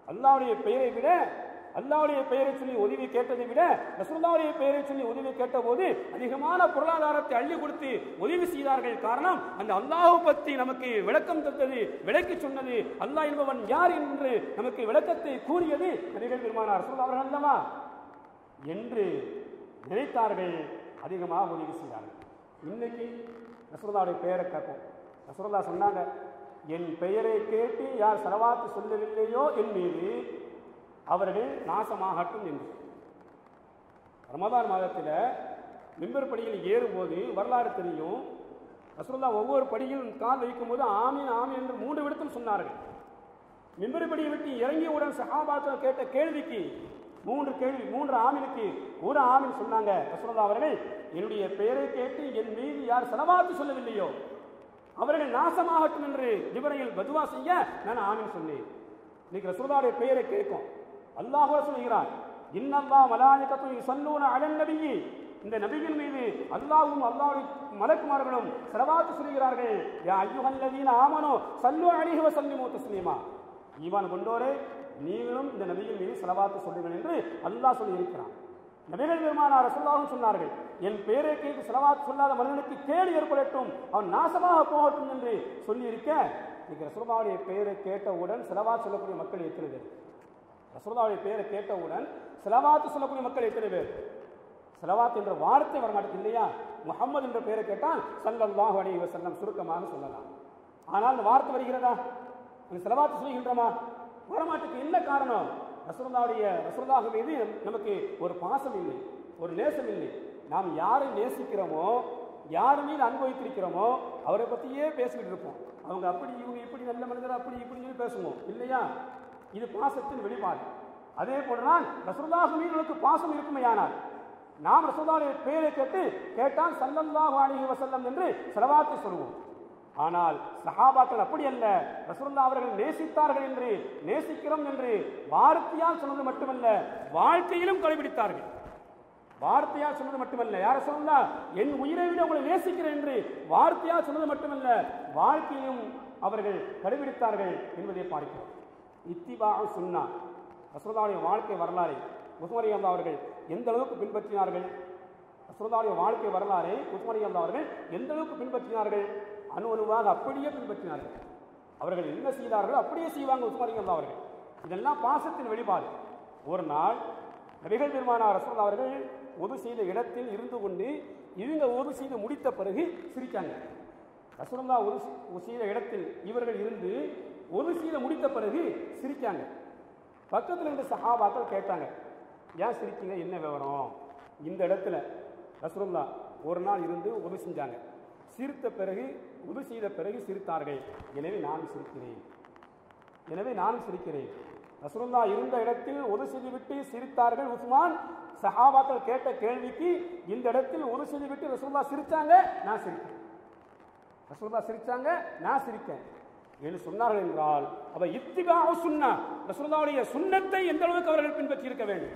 அல்லாஹ்வுடைய பெயரை விட, அல்லாஹ்வுடைய பெயரை சொல்லி உதவி கேட்டதை விட ரசூலுல்லாஹ்வுடைய பெயரை சொல்லி உதவி கேட்டபோது அதிகமான பொருளாதாரத்தை அள்ளி கொடுத்து உதவி செய்தார்கள். காரணம், அந்த அல்லாஹ் பற்றி நமக்கு விளக்கம் தந்தது, விளக்கி சொன்னது, அல்லாஹ் என்பவன் யார் என்று நமக்கு விளக்கத்தை கூறியது நபிகள் பெருமானார் ரசூலுல்லாஹ் அவர்கள் அல்லவா என்று நினைத்தார்கள். அதிகமாக உதவி செய்தார்கள். இன்னைக்கு ரசூலுல்லாஹ்வுடைய பெயரை கேட்போம். ரசூலுல்லாஹ் சொன்னாங்க, என் பெயரை கேட்டு யார் ஸலவாத்து சொல்லவில்லையோ என் மீது அவர்கள் நாசமாகட்டும் என்று. ரமதான் மாதத்தில் மிம்பர் படியில் ஏறும்போது வரலாறு தெரியும். ரசூலுல்லாஹ் ஒவ்வொரு படியிலும் கால் வைக்கும் போது ஆமீன் ஆமீன் என்று 3 விடத்தில் சொன்னார்கள். மிம்பர் படியை விட்டு இறங்கியவுடன் சஹாபாக்கள் கேட்ட கேள்விக்கு 3 ஆமீனுக்கு ஒரு ஆமீன் சொன்னாங்க. ரசூலுல்லாஹ் அவர்கள், என்னுடைய பெயரை கேட்டு என் மீது யார் ஸலவாத்து சொல்லவில்லையோ அவர்கள் நாசமாகட்டும் என்று ஜிப்ரீல் பதுவா செய்ய நான் ஆமீன் சொன்னேன். இன்னைக்கு ரசூலுல்லாஹ்வுடைய பெயரை கேட்கும். அல்லாஹ் சொல்கிறான், இன்னல்லாஹ் மலாயிகத்து யுஸல்லூன அலன் நபியி, இந்த நபியின் மீது அல்லாஹ்வும் அல்லாஹ்வுடைய மலக்குமார்களும் ஸலவாத்து சொல்கிறார்கள். யா அய்யுஹல்லதீன ஆமனூ ஸல்லூ அலைஹி வ ஸல்லிமூ தஸ்லீமா, ஈமான் கொண்டோரே நீங்களும் இந்த நபியின் மீது ஸலவாத்து சொல்லுங்கள் என்று அல்லாஹ் சொல்லி இருக்கிறான். நபிகள் பெருமானார் ரசூலுல்லாஹ் சொன்னார்கள், என் பெயரை கேட்டு ஸலவாத் சொல்லாத மனிதனுக்கு கேடு ஏற்படட்டும், அவன் நாசமாக போகட்டும் என்று சொல்லியிருக்க, இன்னைக்கு ரசூலுல்லாஹ்வுடைய பெயரை கேட்டவுடன் ஸலவாத் சொல்லக்கூடிய மக்கள் எத்தனை பேர்? ரசூலுல்லாஹ்வுடைய பெயரை கேட்டவுடன் ஸலவாத் சொல்லக்கூடிய மக்கள் எத்தனை பேர்? ஸலவாத் என்ற வார்த்தை வரமாட்டேங்குது இல்லையா? முஹம்மது என்ற பெயரை கேட்டால் ஸல்லல்லாஹு அலைஹி வஸல்லம் சுருக்கமாக சொல்லலாம். ஆனால் அந்த வார்த்தை வருகிறதா? ஸலவாத் சொல்கின்றோமா? வரமாட்டுக்கு. என்ன காரணம்? ரசூலுல்லாஹ் மீது நமக்கு ஒரு பாசம் இல்லை, ஒரு நேசம் இல்லை. நாம் யாரை நேசிக்கிறோமோ, யார் மீது அனுபவித்திருக்கிறோமோ அவரை பற்றியே பேசிக்கிட்டு இருப்போம். அவங்க அப்படி, இவங்க இப்படி, நல்ல மனிதர் அப்படி இப்படி சொல்லி பேசுவோம் இல்லையா? இது பாசத்தின் வெளிப்பாடு. அதே போலதான் ரசூலுல்லாஹ் மீது நமக்கு பாசம் இருக்குமையானால் நாம் ரசூலுல்லாஹ்வுடைய பெயரை கேட்டால் ஸல்லல்லாஹு அலைஹி வஸல்லம் என்று ஸலவாத்தை சொல்வோம். ஆனால் சஹாபாக்கள் அப்படி அல்ல. ரசூலுல்லாஹ் அவர்கள் நேசித்தார்கள் என்று, நேசிக்கிறோம் என்று வார்த்தையால் சொன்னது மட்டுமல்ல, வாழ்க்கையிலும் கடைபிடித்தார்கள். வார்த்தையால் சொன்னது மட்டுமல்ல, யார் ரசூலுல்லாஹ் என் உயிரை விட உங்களை நேசிக்கிறேன் என்று வார்த்தையால் சொன்னது மட்டுமல்ல, வாழ்க்கையிலும் அவர்கள் கடைபிடித்தார்கள் என்பதை பார்க்கிறோம். இத்திபாஉ சுன்னா, ரசூலுல்லாஹ்வுடைய வாழ்க்கை வரலாறை உஸ்மான் ரலியல்லாஹு அவர்கள் எந்த அளவுக்கு பின்பற்றினார்கள்? ரசூலுல்லாஹ்வுடைய வாழ்க்கை வரலாறை உஸ்மான் ரலியல்லாஹு அவர்கள் எந்த அளவுக்கு பின்பற்றினார்கள்? அணுவாக அப்படியே பின்பற்றினார்கள். அவர்கள் என்ன செய்தார்களோ அப்படியே செய்வாங்க உஸ்மான் ரலியல்லாஹு அவர்கள். இதெல்லாம் பாசத்தின் வெளிப்பாடு. ஒரு நாள் நபிகள் பெருமானார் ரசூலுல்லாஹ் அவர்கள் ஒது செய்த இடத்தில் இருந்து கொண்டு இவங்க ஒது செய்து முடித்த பிறகு சிரித்தாங்க. ரசூலுல்லாஹ் ஒது செய்த இடத்தில் இவர்கள் இருந்து ஒது செய்து முடித்த பிறகு சிரித்தாங்க. பக்கத்தில் இருந்த சஹாபாக்கள் கேட்டாங்க, ஏன் சிரிக்கீங்க, என்ன விவரம்? இந்த இடத்துல ரசூலுல்லாஹ் ஒரு நாள் இருந்து ஒது செஞ்சாங்க, சிரித்த பிறகு உது செய்த பிறகு சிரித்தார்கள், எனவே நானும் சிரிக்கிறேன். ரசூலுல்லாஹ் இருந்த இடத்தில் உது செய்துவிட்டு சிரித்தார்கள் உஸ்மான். சஹாபாக்கள் கேட்ட கேள்விக்கு இந்த இடத்தில் உது செய்துவிட்டு ரசூலுல்லாஹ் சிரிச்சாங்க, நான் சிரிக்கிறேன். ரசூலுல்லாஹ் சிரிச்சாங்க, நான் சிரிக்கிறேன் என்று சொன்னார்கள் என்றால் அவ இத்திபாஉ சுன்னா, ரசூலுல்லாஹ்வுடைய சுன்னத்தை எந்த அளவுக்கு அவர்கள் பின்பற்றி இருக்க வேண்டும்.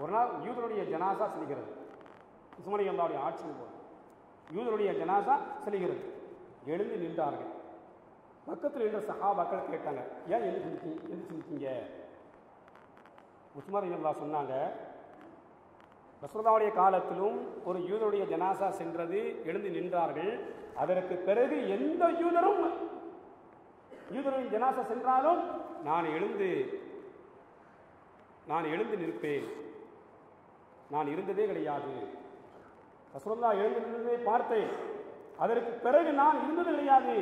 ஒரு நாள் யூதருடைய ஜனாசா செல்கிறது. உஸ்மான் ரலியல்லாஹு ஆட்சியின் போது யூதருடைய ஜனாசா செல்கிறது. எழுந்து நின்றார்கள். பக்கத்தில் இருந்த சஹாபாக்கள் கேட்டாங்க, ஏன் எழுந்து சிரிக்கீங்க? உஸ்மான் ரலியல்லாஹு சொன்னாங்க, ரசூலுல்லாஹ்வுடைய காலத்திலும் ஒரு யூதருடைய ஜனாசா சென்றது, எழுந்து நின்றார்கள். அதற்கு பிறகு எந்த யூதருடைய ஜனாசா சென்றாலும் நான் எழுந்து நிற்பேன். நான் இருந்ததே கிடையாது. ரசூலுல்லாஹ் எழுந்து நின்றதை பார்த்தேன். அதற்கு பிறகு நான் இருந்தது கிடையாது.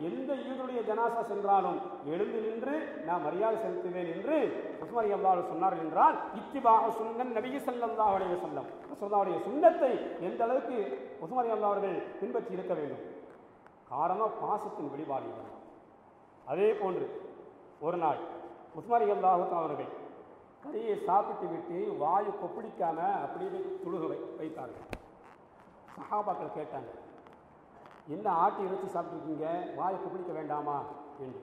எந்த ஈதுடைய ஜனாசா சென்றாலும் எழுந்து நின்று நான் மரியாதை செலுத்துவேன் என்று உஸ்மான் ரலியல்லாஹு சொன்னார்கள் என்றால் இத்திபாஉ சுன்னன் நபி ஸல்லல்லாஹு அலைஹி வஸல்லம் ரசூலுல்லாஹ்வுடைய சுன்னத்தை எந்த அளவுக்கு உஸ்மான் ரலியல்லாஹு அவர்கள் பின்பற்றி இருக்க வேண்டும். காரணம் பாசத்தின் வெளிப்பாடு. அதே போன்று ஒரு நாள் உஸ்மான் ரலியல்லாஹு அவர்கள் கறியை சாப்பிட்டு விட்டு வாயு கொப்பளிக்காம அப்படியே துழுக வைத்தார்கள். சஹாபாக்கள் கேட்டாங்க, என்ன ஆட்டு இறைச்சி சாப்பிட்டுருக்கீங்க, வாயை கொப்பளிக்க வேண்டாமா என்று.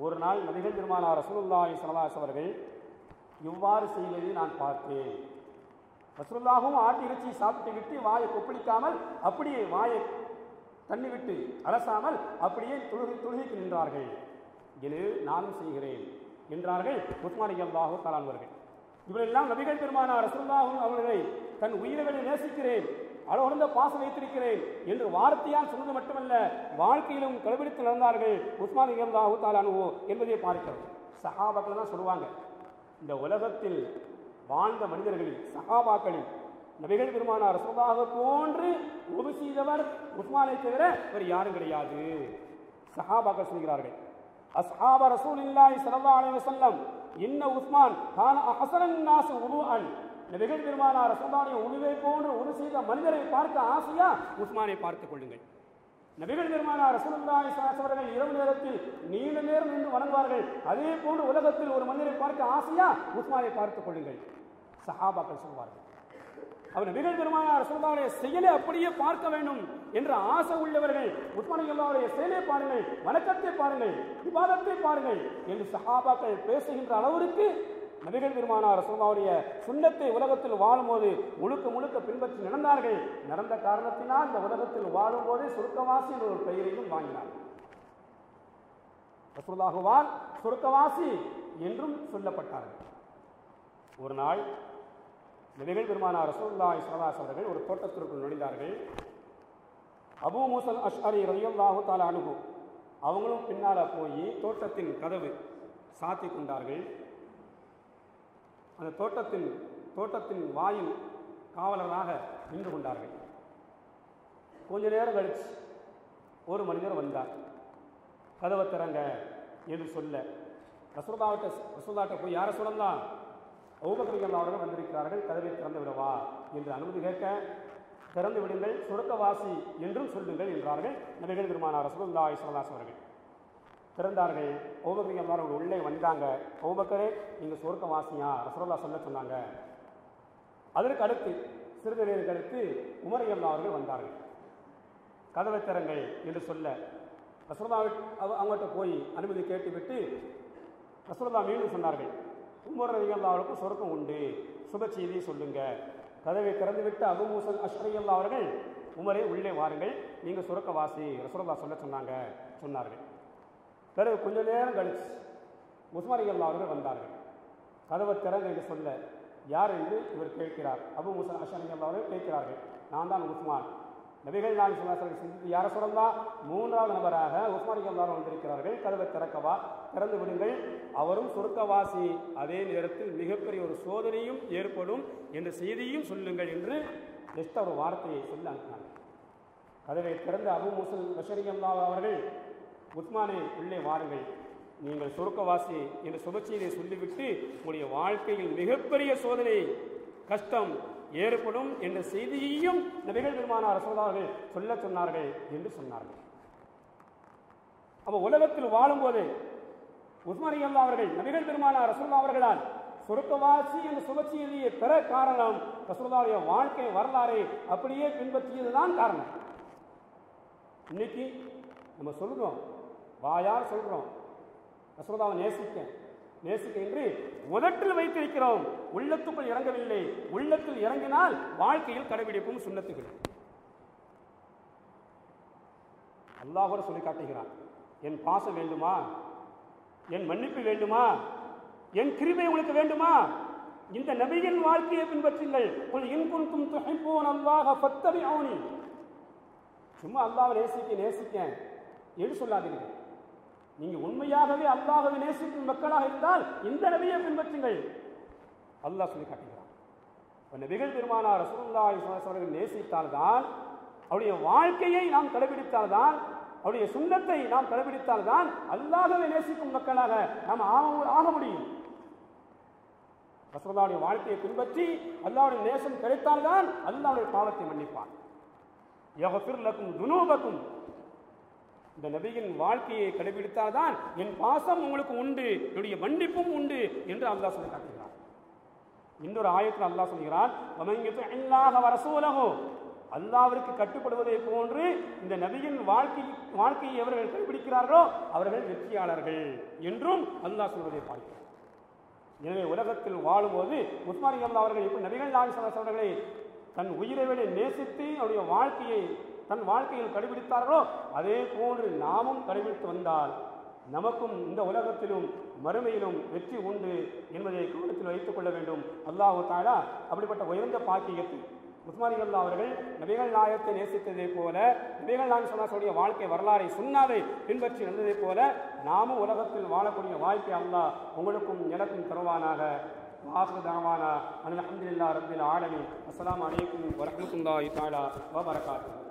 ஒரு நாள் நபிகள் பெருமானார் ரசூலுல்லாஹி ஸல்லல்லாஹு அலைஹி அவர்கள் இவ்வாறு செய்வதை நான் பார்த்தேன். ரசூலுல்லாஹும் ஆட்டு இறைச்சி சாப்பிட்டு விட்டு வாயை கொப்பளிக்காமல் அப்படியே வாயை தண்ணி விட்டு அலசாமல் அப்படியே தொழுகைக்கு நின்றார்கள். எனவே நானும் செய்கிறேன் என்றார்கள் உஸ்மான் ரலியல்லாஹு தஆலா அவர்கள். இவரெல்லாம் நபிகள் பெருமானார் ரசூலுல்லாஹி அவர்களை தன் உயிர்களை நேசிக்கிறேன், அளவுந்த பாசம் வைத்திருக்கிறேன் என்று வார்த்தையால் சொன்னது மட்டுமல்ல, வாழ்க்கையிலும் கடைபிடித்து நடந்தார்கள் உஸ்மான் ரலியல்லாஹு தஆலா அன்ஹு என்பதை பார்க்கிறோம். சஹாபாக்கள் தான் சொல்லுவாங்க, இந்த உலகத்தில் வாழ்ந்த மனிதர்களில் சஹாபாக்களில் நபிகள் பெருமானார் ரசூலுல்லாஹி போன்று உதவி செய்தவர் உஸ்மானை தவிர வேறு யாரும் கிடையாது. சஹாபாக்கள் சொல்கிறார்கள், அஸ்ஹாப ரசூலில்லாஹி ஸல்லல்லாஹு அலைஹி வஸல்லம் இன்ன உஸ்மான் கான அஹ்ஸனன் நாஸ் உதுஅன். நபிகள் பெருமானார் ரசூலுல்லாஹி உதுவை போன்று உது செய்த மனிதரை பார்க்க ஆசையா உஸ்மானை பார்த்துக் கொள்ளுங்கள். நபிகள் பெருமானார் ரசூலுல்லாஹி ஸல்லல்லாஹு அலைஹி வஸல்லம் இரவு நேரத்தில் நீண்ட நேரம் நின்று வணங்குவார்கள். அதே போன்று உலகத்தில் ஒரு மனிதரை பார்க்க ஆசையா உஸ்மானை பார்த்துக் கொள்ளுங்கள். சஹாபாக்கள் சொல்வார்கள், அவர் நபிகள் பெருமானார் ரசூலுல்லாஹி செயலை அப்படியே பார்க்க வேண்டும் என்ற ஆசை உள்ளவர்கள் உஸ்மான் ரலியல்லாஹு செயலை பாருங்கள், வணக்கத்தை பாருங்கள், இபாதத்தை பாருங்கள் என்று சஹாபாக்கள் பேசுகின்ற அளவிற்கு நபிகள் பெருமானார் ரசூலுல்லாஹி சுன்னத்தை உலகத்தில் வாழும்போது முழுக்க முழுக்க பின்பற்றி நடந்தார்கள். நடந்த காரணத்தினால் இந்த உலகத்தில் வாழும்போதே சொர்க்கவாசி என்ற ஒரு பெயரையும் வாங்கினார்கள். ரசூலுல்லாஹுவால் சொர்க்கவாசி என்றும் சொல்லப்பட்டார்கள். ஒரு நாள் நபிகள் பெருமானார் ரசூலுல்லாஹி ஸல்லல்லாஹு அலைஹி வஸல்லம் ஒரு தோட்டத்திற்குள் நுழைந்தார்கள். அபூ மூஸா அஷ்அரி ரலியல்லாஹு தஆலா அன்ஹு அவங்களும் பின்னால போய் தோட்டத்தின் கதவு சாத்தி கொண்டார்கள். அந்த தோட்டத்தின் வாயில் காவலராக நின்று கொண்டார்கள். கொஞ்ச நேரம் கழிச்சு ஒரு மனிதர் வந்தார். கதவை திறங்க என்று சொல்ல ரசூலுல்லாஹ்ட்ட போய் யாரை சொல்லலாம், அபூபக்கர் அவர்கள் வந்திருக்கிறார்கள், கதவை திறந்து விடவா என்று அனுமதி கேட்க, திறந்து விடுங்கள், சொர்க்கவாசி என்றும் சொல்லுங்கள் என்றார்கள் நபிகள் பெருமானார் ரசூலுல்லாஹி ஸல்லல்லாஹு அலைஹி வஸல்லம். திறந்தார்கள். அபூபக்கர் அவர்கள் உள்ளே வந்தாங்க. அபூபக்கரே, நீங்கள் சொர்க்கவாசியா ரசூலுல்லாஹ் சொல்ல சொன்னாங்க. அதற்கு அடுத்து சிறிது நேரம் கழித்து உமர் ரலியல்லாஹு அவர்கள் வந்தார்கள். கதவை திறங்கள் என்று சொல்ல ரசூலுல்லாஹ் அவங்கள்ட்ட போய் அனுமதி கேட்டுவிட்டு ரசூலுல்லாஹ் மீண்டும் சொன்னார்கள், உமர் ரலியல்லாஹு அவர்களுக்கு சொர்க்கம் உண்டு, சுப செய்தியை சொல்லுங்க. கதவை திறந்துவிட்டு அபூ மூஸா அஷ்அரி ரலியல்லாஹு அவர்கள், உமரே உள்ளே வாருங்கள், நீங்கள் சொர்க்கவாசி ரசூலுல்லாஹ் சொல்ல சொன்னார்கள். பிறகு கொஞ்ச நேரம் கழிச்சு உஸ்மான் ரலியல்லாஹு அவர்கள் வந்தார்கள். கதவை திறங்க என்று சொல்ல யார் என்று இவர் கேட்கிறார். அபூ மூஸா அஷ்அரி ரலியல்லாஹு அவர்கள் கேட்கிறார்கள், நான் தான் உஸ்மான். நபிகள் நாயகம் ஸல்லல்லாஹு அலைஹி வஸல்லம் சிந்தித்து யாரை சொல்லலாம், மூன்றாவது நபராக உஸ்மான் ரலியல்லாஹு அவர்கள் வந்திருக்கிறார்கள், கதவை திறக்கவா, திறந்து விடுங்கள், அவரும் சொர்க்கவாசி, அதே நேரத்தில் மிகப்பெரிய ஒரு சோதனையும் ஏற்படும் என்ற செய்தியும் சொல்லுங்கள் என்று ஜஸ்ட் ஒரு வார்த்தையை சொல்லி அனுப்பினாங்க. கதவை திறந்து அபூ மூஸா அஷ்அரி ரலியல்லாஹு அவர்கள், உஸ்மானே உள்ளே வாருங்கள், நீங்கள் சொர்க்கவாசி என்ற சுபச்செய்தியை சொல்லிவிட்டு உங்களுடைய வாழ்க்கையில் மிகப்பெரிய சோதனை கஷ்டம் ஏற்படும் என்ற செய்தியையும் நபிகள் பெருமானார் ரசூலுல்லாஹி சொல்ல சொன்னார்கள் என்று சொன்னார்கள். அப்ப உலகத்தில் வாழும்போது உஸ்மான் ரலியல்லாஹு அவர்கள் நபிகள் பெருமானார் ரசூலுல்லாஹி அவர்களால் சொர்க்கவாசி என்ற சுபச்செய்தியை பெற காரணம் ரசூலுல்லாஹிய வாழ்க்கை வரலாறை அப்படியே பின்பற்றியதுதான் காரணம். இன்னைக்கு நம்ம சொல்றோம், வாயால் சொல்றோம் ரசூலுல்லாஹ்வை நேசிக்க என்று உதட்டில் வைத்திருக்கிறோம், உள்ளத்துக்குள் இறங்கவில்லை. உள்ளத்தில் இறங்கினால் வாழ்க்கையில் கடைபிடிப்பும் சுன்னத்துகள். அல்லாஹ் கூட சொல்லி காட்டுகிறான், என் பாசம் வேண்டுமா, என் மன்னிப்பு வேண்டுமா, என் கிருபை உங்களுக்கு வேண்டுமா, இந்த நபியின் வாழ்க்கையை பின்பற்றுங்கள். குல் இன் குன்தும் துஹிப்பூன அல்லாஹ ஃபத்தபிஊனி. சும்மா அல்லாஹ்வை நேசிக்க என்று சொல்லாதீர்கள். நீங்க உண்மையாகவே அல்லாஹ்வை நேசிக்கும் மக்களாக இருந்தால் இந்த நபியை பின்பற்றுங்கள். அல்லாஹ் சொல்லி காட்டுகிறான். நபிகள் பெருமானார் ரசூலுல்லாஹி ஸல்லல்லாஹு அலைஹி வஸல்லம் நேசித்தால்தான் அவருடைய வாழ்க்கையை நாம் கடைபிடித்தால்தான், அவருடைய சுன்னத்தை நாம் கடைபிடித்தால்தான் அல்லாஹ்வை நேசிக்கும் மக்களாக நாம் ஆக முடியும். ரசூலுல்லாஹ்வுடைய வாழ்க்கையை பின்பற்றி அல்லாஹ்வுடைய நேசம் கிடைத்தால்தான் அல்லாஹ்வுடைய பாவத்தை மன்னிப்பான். யக்ஃபிர் லக்கும் துனூபக்கும், இந்த நபியின் வாழ்க்கையை கடைபிடித்தால்தான் என் பாசம் உங்களுக்கு உண்டு, என்னுடைய மன்னிப்பும் உண்டு என்று அல்லாஹ் சொல்லி காட்டுகிறார். இன்னொரு ஆயத்தில் அல்லாஹ் சொல்கிறான், வமன் யுத்திஇல்லாஹ வரசூலஹு, அல்லாஹ்விற்கு கட்டுப்படுவதை போன்று இந்த நபியின் வாழ்க்கையை எவர்கள் கடைபிடிக்கிறார்களோ அவர்கள் வெற்றியாளர்கள் என்றும் அல்லாஹ் சொல்வதை பார்க்கிறோம். எனவே உலகத்தில் வாழும்போது உஸ்மான் ரலியல்லாஹு அவர்கள் எப்படி நபிகள் நாயகம் ஸல்லல்லாஹு அலைஹி அவர்களை தன் உயிரை விட நேசித்து அவருடைய வாழ்க்கையை தன் வாழ்க்கையில் கடைபிடித்தார்களோ அதே போன்று நாமும் கடைபிடித்து வந்தால் நமக்கும் இந்த உலகத்திலும் மறுமையிலும் வெற்றி உண்டு என்பதை கவனத்தில் வைத்துக் கொள்ள வேண்டும். அல்லாஹ் தஆலா அப்படிப்பட்ட உயர்ந்த பாக்கியத்தை உஸ்மான் ரலியல்லாஹு அவர்கள் நபிகள் நாயகத்தை நேசித்ததை போல, நபிகள் நாயகம் ஸல்லல்லாஹு அலைஹி வஸல்லம் வாழ்க்கை வரலாறை சுன்னாவை பின்பற்றி நடந்ததை போல நாமும் உலகத்தில் வாழக்கூடிய வாய்ப்பை அல்லாஹ் உங்களுக்கும் எனக்கும் தருவானாக. ஆகிரு தஅவானா அல்ஹம்துலில்லாஹி ரப்பில் ஆலமீன். அஸ்ஸலாமு அலைக்கும் வரஹ்மத்துல்லாஹி தஆலா வ பரகாத்துஹு.